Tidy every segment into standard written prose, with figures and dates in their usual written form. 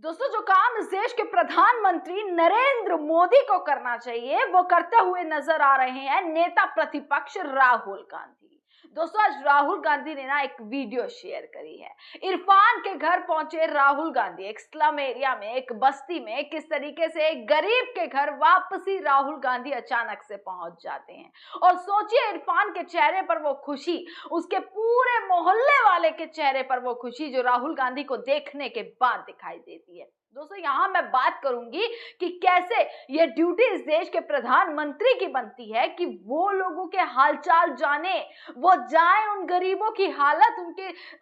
दोस्तों, जो काम इस देश के प्रधानमंत्री नरेंद्र मोदी को करना चाहिए वो करते हुए नजर आ रहे हैं नेता प्रतिपक्ष राहुल गांधी। दोस्तों, आज राहुल गांधी ने एक वीडियो शेयर करी है। इरफान के घर पहुंचे राहुल गांधी। एक स्लम एरिया में, एक बस्ती में किस तरीके से एक गरीब के घर वापसी राहुल गांधी अचानक से पहुंच जाते हैं। और सोचिए, इरफान के चेहरे पर वो खुशी, उसके पूरे मोहल्ले वाले के चेहरे पर वो खुशी जो राहुल गांधी को देखने के बाद दिखाई देती है। दोस्तों, यहां मैं बात करूंगी कि कैसे ये ड्यूटी इस देश के प्रधानमंत्री की बनती है कि वो लोगों के हालचाल जाने, वो जाए उन गरीबों की हालत,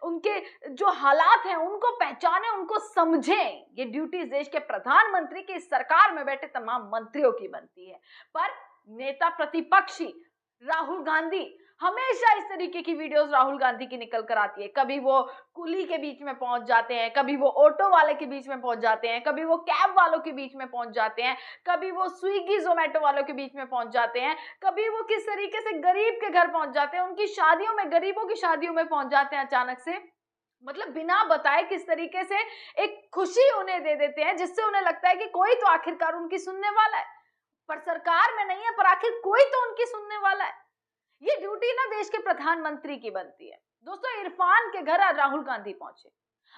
उनके जो हालात हैं उनको पहचाने, उनको समझें। ये ड्यूटी इस देश के प्रधानमंत्री की, इस सरकार में बैठे तमाम मंत्रियों की बनती है। पर नेता प्रतिपक्षी राहुल गांधी हमेशा इस तरीके की वीडियोस राहुल गांधी की निकल कर आती है। कभी वो कुली के बीच में पहुंच जाते हैं, कभी वो ऑटो वाले के बीच में पहुंच जाते हैं, कभी वो कैब वालों के बीच में पहुंच जाते हैं, कभी वो स्विगी जोमेटो वालों के बीच में पहुंच जाते हैं, कभी वो किस तरीके से गरीब के घर पहुंच जाते हैं, उनकी शादियों में, गरीबों की शादियों में पहुंच जाते हैं अचानक से। मतलब बिना बताए किस तरीके से एक खुशी उन्हें दे देते हैं, जिससे उन्हें लगता है कि कोई तो आखिरकार उनकी सुनने वाला है। पर सरकार में नहीं है, पर आखिर कोई तो उनकी सुनने वाला है। ये ड्यूटी ना देश के प्रधानमंत्री की बनती है। दोस्तों, इरफान के घर आज राहुल गांधी पहुंचे।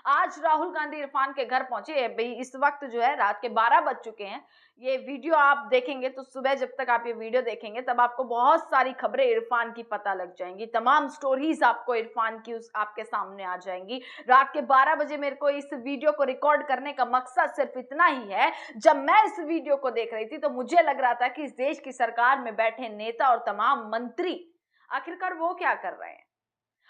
आज राहुल गांधी इरफान के घर पहुंचे। भाई, इस वक्त जो है रात के 12 बज चुके हैं। ये वीडियो आप देखेंगे तो सुबह जब तक आप ये वीडियो देखेंगे तब आपको बहुत सारी खबरें इरफान की पता लग जाएंगी। तमाम स्टोरीज आपको इरफान की आपके सामने आ जाएंगी। रात के 12 बजे मेरे को इस वीडियो को रिकॉर्ड करने का मकसद सिर्फ इतना ही है। जब मैं इस वीडियो को देख रही थी तो मुझे लग रहा था कि इस देश की सरकार में बैठे नेता और तमाम मंत्री आखिरकार वो क्या कर रहे हैं,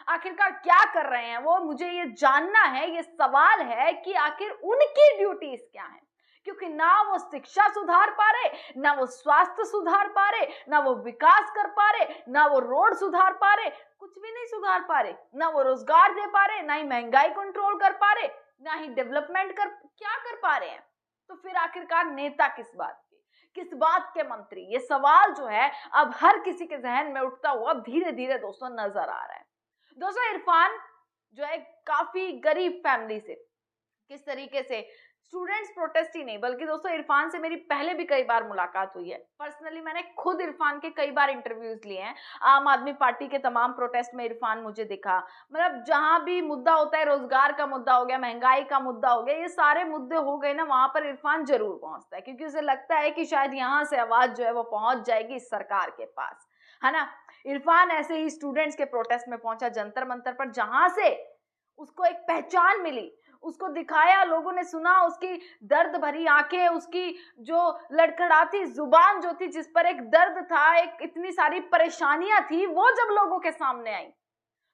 आखिरकार क्या कर रहे हैं वो, मुझे ये जानना है। ये सवाल है कि आखिर उनकी ड्यूटीज क्या है, क्योंकि ना वो शिक्षा सुधार पा रहे, ना वो स्वास्थ्य सुधार पा रहे, ना वो विकास कर पा रहे, ना वो रोड सुधार पा रहे, कुछ भी नहीं सुधार पा रहे। ना वो रोजगार दे पा रहे, ना ही महंगाई कंट्रोल कर पा रहे, ना ही डेवलपमेंट क्या कर पा रहे हैं। तो फिर आखिरकार नेता किस बात, किस बात के मंत्री? ये सवाल जो है अब हर किसी के जहन में उठता हुआ धीरे धीरे दोस्तों नजर आ रहा है। दोस्तों, इरफान जो है काफी गरीब फैमिली से, किस तरीके से स्टूडेंट्स प्रोटेस्ट ही नहीं बल्कि दोस्तों इरफान से मेरी पहले भी कई बार मुलाकात हुई है। पर्सनली मैंने खुद इरफान के कई बार इंटरव्यूज लिए हैं। आम आदमी पार्टी के तमाम प्रोटेस्ट में इरफान मुझे दिखा। मतलब जहां भी मुद्दा होता है, रोजगार का मुद्दा हो गया, महंगाई का मुद्दा हो गया, ये सारे मुद्दे हो गए ना, वहां पर इरफान जरूर पहुंचता है, क्योंकि उसे लगता है कि शायद यहाँ से आवाज जो है वो पहुंच जाएगी इस सरकार के पास, है ना। इरफान ऐसे ही स्टूडेंट्स के प्रोटेस्ट में पहुंचा, जंतर मंतर पर, जहां से उसको एक पहचान मिली, उसको दिखाया, लोगों ने सुना, उसकी दर्द भरी आंखें, उसकी जो लड़खड़ाती जुबान जो थी, जिस पर एक दर्द था, एक इतनी सारी परेशानियां थी, वो जब लोगों के सामने आई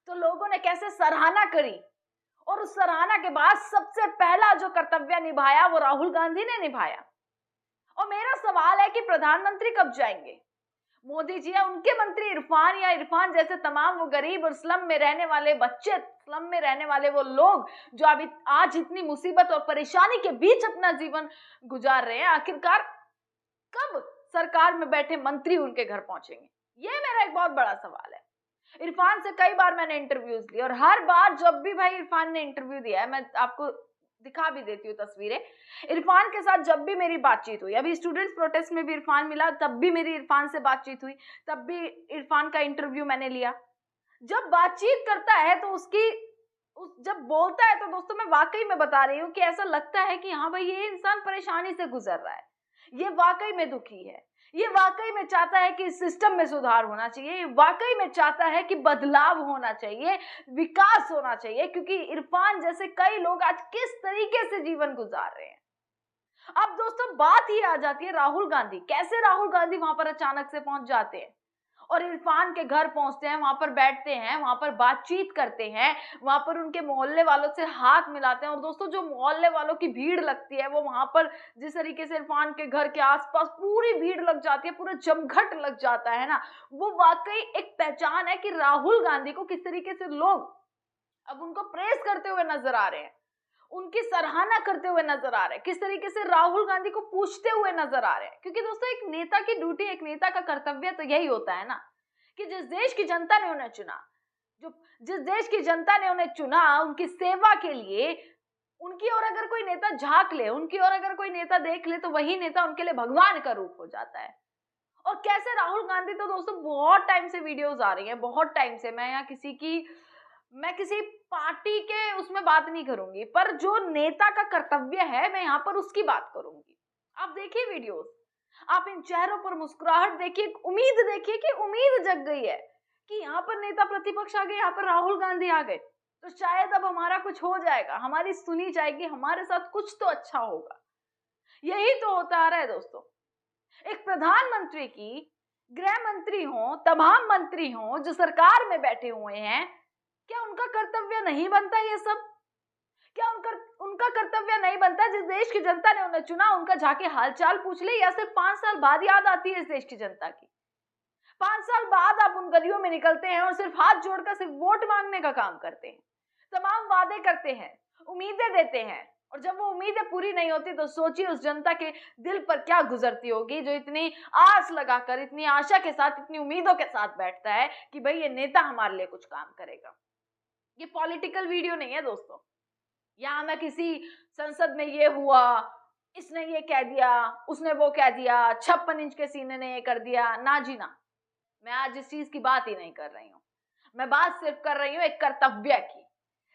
तो लोगों ने कैसे सराहना करी। और उस सराहना के बाद सबसे पहला जो कर्तव्य निभाया वो राहुल गांधी ने निभाया। और मेरा सवाल है कि प्रधानमंत्री कब जाएंगे? मोदी जी या उनके मंत्री इरफान, या इरफान जैसे तमाम वो गरीब और स्लम में रहने वाले बच्चे, स्लम में रहने वाले वो लोग जो अभी आज इतनी मुसीबत और परेशानी के बीच अपना जीवन गुजार रहे हैं, आखिरकार कब सरकार में बैठे मंत्री उनके घर पहुंचेंगे? ये मेरा एक बहुत बड़ा सवाल है। इरफान से कई बार मैंने इंटरव्यूज लिए और हर बार जब भी भाई इरफान ने इंटरव्यू दिया है, मैं आपको दिखा भी देती हूँ तस्वीरें, इरफान के साथ जब भी मेरी बातचीत हुई, अभी स्टूडेंट्स प्रोटेस्ट में भी इरफान मिला, तब भी मेरी इरफान से बातचीत हुई, तब भी इरफान का इंटरव्यू मैंने लिया। जब बातचीत करता है तो जब बोलता है तो दोस्तों मैं वाकई में बता रही हूँ कि ऐसा लगता है कि हाँ भाई, ये इंसान परेशानी से गुजर रहा है, ये वाकई में दुखी है, ये वाकई में चाहता है कि सिस्टम में सुधार होना चाहिए, ये वाकई में चाहता है कि बदलाव होना चाहिए, विकास होना चाहिए, क्योंकि इरफान जैसे कई लोग आज किस तरीके से जीवन गुजार रहे हैं। अब दोस्तों बात ही आ जाती है राहुल गांधी, कैसे राहुल गांधी वहां पर अचानक से पहुंच जाते हैं और इरफान के घर पहुंचते हैं, वहां पर बैठते हैं, वहां पर बातचीत करते हैं, वहां पर उनके मोहल्ले वालों से हाथ मिलाते हैं। और दोस्तों जो मोहल्ले वालों की भीड़ लगती है, वो वहां पर जिस तरीके से इरफान के घर के आसपास पूरी भीड़ लग जाती है, पूरा जमघट लग जाता है ना, वो वाकई एक पहचान है कि राहुल गांधी को किस तरीके से लोग अब उनको प्रेस करते हुए नजर आ रहे हैं, उनकी सराहना करते हुए नजर आ रहे हैं, किस तरीके से राहुल गांधी को पूछते हुए नजर आ रहे हैं। क्योंकि दोस्तों एक नेता की ड्यूटी, एक नेता का कर्तव्य तो यही होता है ना कि जिस देश की जनता ने उन्हें चुना, जिस देश की जनता ने उन्हें चुना, उनकी सेवा के लिए उनकी ओर अगर कोई नेता झांक ले, उनकी ओर अगर कोई नेता देख ले, तो वही नेता उनके लिए भगवान का रूप हो जाता है। और कैसे राहुल गांधी, तो दोस्तों बहुत टाइम से वीडियोस आ रही हैं, बहुत टाइम से। मैं किसी पार्टी के उसमें बात नहीं करूंगी, पर जो नेता का कर्तव्य है मैं यहाँ पर उसकी बात करूंगी। आप देखिए वीडियोस, आप इन चेहरों पर मुस्कुराहट देखिए, उम्मीद देखिए कि उम्मीद जग गई है कि यहाँ पर नेता प्रतिपक्ष आ गए, यहाँ पर राहुल गांधी आ गए, तो शायद अब हमारा कुछ हो जाएगा, हमारी सुनी जाएगी, हमारे साथ कुछ तो अच्छा होगा। यही तो होता आ रहा है दोस्तों। एक प्रधानमंत्री की, गृह मंत्री हो, तमाम मंत्री हो जो सरकार में बैठे हुए हैं, क्या उनका कर्तव्य नहीं बनता ये सब? क्या उनका कर्तव्य नहीं बनता? जिस देश की जनता ने उन्हें चुना, उनका जाके हालचाल पूछ ले, या सिर्फ 5 साल बाद याद आती है इस देश की जनता की? 5 साल बाद आप उन गलियों में निकलते हैं और सिर्फ हाथ जोड़कर सिर्फ वोट मांगने का काम करते हैं, तमाम वादे करते हैं, उम्मीदें देते हैं, और जब वो उम्मीदें पूरी नहीं होती तो सोचिए उस जनता के दिल पर क्या गुजरती होगी, जो इतनी आस लगाकर, इतनी आशा के साथ, इतनी उम्मीदों के साथ बैठता है कि भाई ये नेता हमारे लिए कुछ काम करेगा। ये पॉलिटिकल वीडियो नहीं है दोस्तों, यहाँ मैं किसी संसद में ये हुआ, इसने ये कह दिया, उसने वो कह दिया, 56 इंच के सीने ने ये कर दिया, ना जी ना। मैं आज इस चीज की बात ही नहीं कर रही हूँ, मैं बात सिर्फ कर रही हूँ एक कर्तव्य की।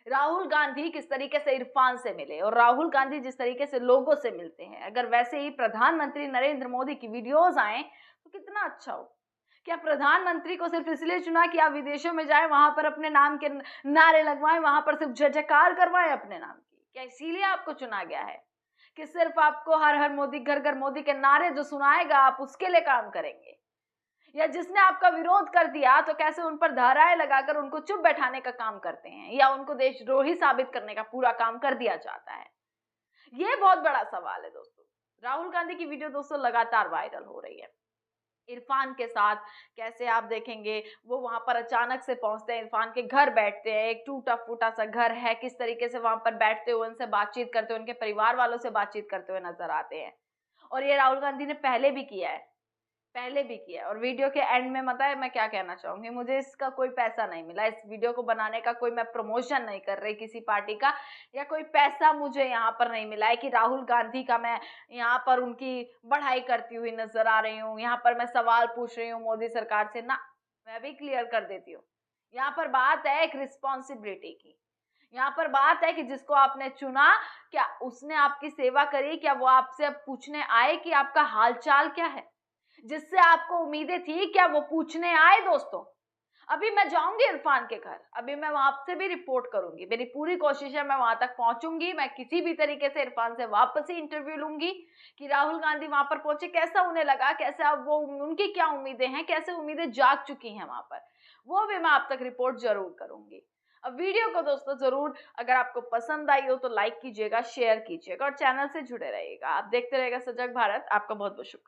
राहुल गांधी किस तरीके से इरफान से मिले, और राहुल गांधी जिस तरीके से लोगों से मिलते हैं, अगर वैसे ही प्रधानमंत्री नरेंद्र मोदी की वीडियोस आए तो कितना अच्छा हो। क्या प्रधानमंत्री को सिर्फ इसलिए चुना कि आप विदेशों में जाएं, वहां पर अपने नाम के नारे लगवाएं, वहां पर सिर्फ जय जयकार करवाएं अपने नाम की? क्या इसीलिए आपको चुना गया है कि सिर्फ आपको हर हर मोदी, घर घर मोदी के नारे जो सुनाएगा आप उसके लिए काम करेंगे? या जिसने आपका विरोध कर दिया तो कैसे उन पर धाराएं लगाकर उनको चुप बैठाने का काम करते हैं, या उनको देशद्रोही साबित करने का पूरा काम कर दिया जाता है? ये बहुत बड़ा सवाल है दोस्तों। राहुल गांधी की वीडियो दोस्तों लगातार वायरल हो रही है। इरफान के साथ कैसे आप देखेंगे, वो वहां पर अचानक से पहुंचते हैं, इरफान के घर बैठते हैं, एक टूटा फूटा सा घर है, किस तरीके से वहां पर बैठते हुए उनसे बातचीत करते हुए, उनके परिवार वालों से बातचीत करते हुए नजर आते हैं। और ये राहुल गांधी ने पहले भी किया है, पहले भी किया है। और वीडियो के एंड में पता है मैं क्या कहना चाहूंगी, मुझे इसका कोई पैसा नहीं मिला, इस वीडियो को बनाने का कोई मैं प्रमोशन नहीं कर रही किसी पार्टी का, या कोई पैसा मुझे यहाँ पर नहीं मिला है कि राहुल गांधी का मैं यहाँ पर उनकी बढ़ाई करती हुई नजर आ रही हूँ, यहाँ पर मैं सवाल पूछ रही हूँ मोदी सरकार से ना। मैं भी क्लियर कर देती हूँ, यहाँ पर बात है एक रिस्पॉन्सिबिलिटी की। यहाँ पर बात है कि जिसको आपने चुना, क्या उसने आपकी सेवा करी? क्या वो आपसे अब पूछने आए कि आपका हालचाल क्या है? जिससे आपको उम्मीदें थी, क्या वो पूछने आए? दोस्तों अभी मैं जाऊंगी इरफान के घर, अभी मैं वहां से भी रिपोर्ट करूंगी, मेरी पूरी कोशिश है मैं वहां तक पहुंचूंगी, मैं किसी भी तरीके से इरफान से वापस ही इंटरव्यू लूंगी कि राहुल गांधी वहां पर पहुंचे, कैसा उन्हें लगा, कैसे अब वो, उनकी क्या उम्मीदें हैं, कैसे उम्मीदें जाग चुकी हैं वहां पर, वो भी मैं आप तक रिपोर्ट जरूर करूंगी। अब वीडियो को दोस्तों जरूर, अगर आपको पसंद आई हो तो लाइक कीजिएगा, शेयर कीजिएगा और चैनल से जुड़े रहिएगा। आप देखते रहिएगा सजग भारत। आपका बहुत बहुत शुक्रिया।